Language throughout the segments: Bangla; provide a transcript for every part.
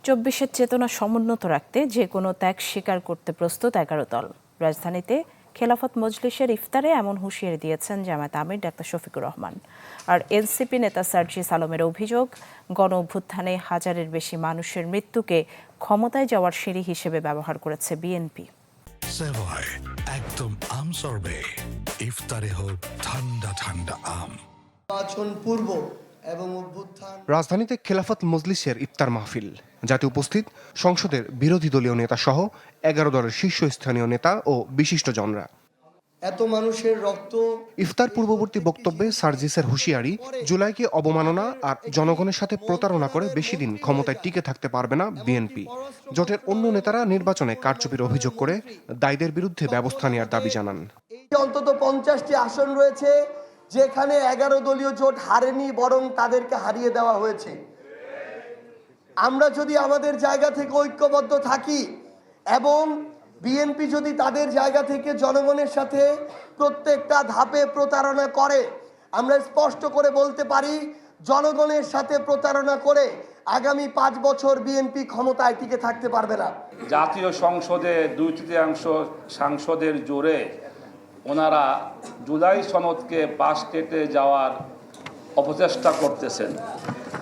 ২৪-এর চেতনা সমুন্নত রাখতে যে কোনো ত্যাগ স্বীকার করতে প্রস্তুত ১১ দল। রাজধানীতে খেলাফত মজলিসের ইফতারে এমন হুঁশিয়ারি দিয়েছেন জামায়াত আমির ডাক্তার শফিকুর রহমান। আর এনসিপি নেতা সার্জিস আলমের অভিযোগ, গণ অভ্যুত্থানে হাজারের বেশি মানুষের মৃত্যুকে ক্ষমতায় যাওয়ার সিঁড়ি হিসেবে ব্যবহার করেছে বিএনপি। সেভয় একদম আম সরবে, ইফতারে হোক ঠান্ডা ঠান্ডা আম। পূর্ব এবং রাজধানীতে খেলাফত মজলিসের ইফতার মাহফিল, যাতে উপস্থিত সংসদের বিরোধী দলীয় নেতা সহ ১১ দলের শীর্ষস্থানীয় নেতা ও বিশিষ্টজনরা। এত মানুষের রক্ত। ইফতার পূর্ববর্তী বক্তব্যে সার্জিসের হুঁশিয়ারি, জুলাইকে অবমাননা আর জনগণের সাথে প্রতারণা করে বেশি দিন ক্ষমতায় টিকে থাকতে পারবে না বিএনপি। জোটের অন্য নেতারা নির্বাচনে কারচুপির অভিযোগ করে দায়ীদের বিরুদ্ধে ব্যবস্থা নেওয়ার দাবি জানান। অন্তত 50টি আসন রয়েছে যেখানে 11 দলীয় জোট হারেনি, বরং তাদেরকে হারিয়ে দেওয়া হয়েছে। আমরা যদি আমাদের জায়গা থেকে ঐক্যবদ্ধ থাকি এবং বিএনপি যদি তাদের জায়গা থেকে জনগণের সাথে প্রত্যেকটা ধাপে প্রতারণা করে, আমরা স্পষ্ট করে বলতে পারি জনগণের সাথে প্রতারণা করে আগামী 5 বছর বিএনপি ক্ষমতায় টিকে থাকতে পারবে না। জাতীয় সংসদে 2/3 সাংসদের জোরে ওনারা জুলাই সনদকে পাশ কেটে যাওয়ার অপচেষ্টা করতেছেন।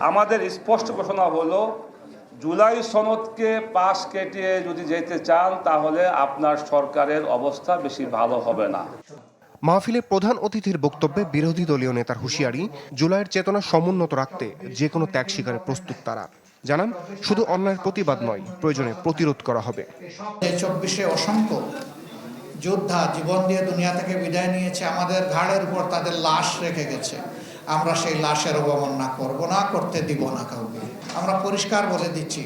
আমাদের স্পষ্ট ঘোষণা হলো, জুলাই সনদকে পাশ কেটে যদি যেতে চান তাহলে আপনার সরকারের অবস্থা বেশি ভালো হবে না। মাহফিলে প্রধান অতিথির বক্তব্যে বিরোধী দলীয় নেতার হুঁশিয়ারি, জুলাইয়ের চেতনা সমুন্নত রাখতে যে কোনো ত্যাগ স্বীকারে প্রস্তুত তারা। জানান, শুধু অন্যায়ের প্রতিবাদ নয়, প্রয়োজনে প্রতিরোধ করা হবে। 24-এ অসংখ্য যোদ্ধা জীবন দিয়ে দুনিয়া থেকে বিদায় নিয়েছে, আমাদের ঘাড়ের উপর তাদের লাশ রেখে গেছে। আমরা সেই লাশের অবমাননা করব না, করতে দিব না কাউকে। আমরা পরিষ্কার বলে দিচ্ছি,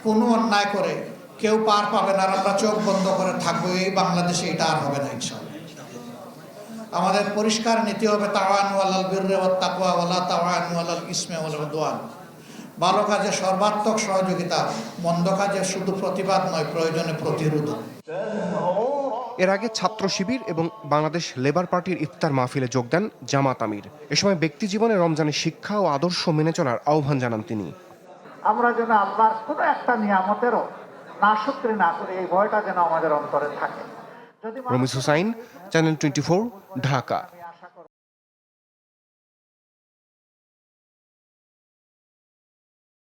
কোনো অন্যায় করে কেউ পার পাবে না, আর আমরা চোখ বন্ধ করে থাকবো। এই বাংলাদেশে এটা আর হবে না ইনশাআল্লাহ। আমাদের পরিষ্কার নীতি হবে তাওয়ানু আলাল বিররি ওয়াত তাকওয়া ওয়ালা তাওয়ানু আলাল ইসমি ওয়াল উদওয়ান। ভালো কাজে সর্বাত্মক সহযোগিতা, মন্দ কাজে শুধু প্রতিবাদ নয়, প্রয়োজনে প্রতিরোধ। এর আগে ছাত্র শিবির এবং বাংলাদেশ লেবার পার্টির ইফতার মাহফিলে যোগ দেন জামাত আমির। এ সময় ব্যক্তি জীবনে রমজানের শিক্ষা ও আদর্শ মেনে চলার আহ্বান জানান তিনি। আমরা যেন আল্লাহর কোনো একটা নিয়ামতেরও নাশুকরি না করি, এই ভয়টা যেন আমাদের অন্তরে থাকে। রমিজ হুসাইন, চ্যানেল 24, ঢাকা।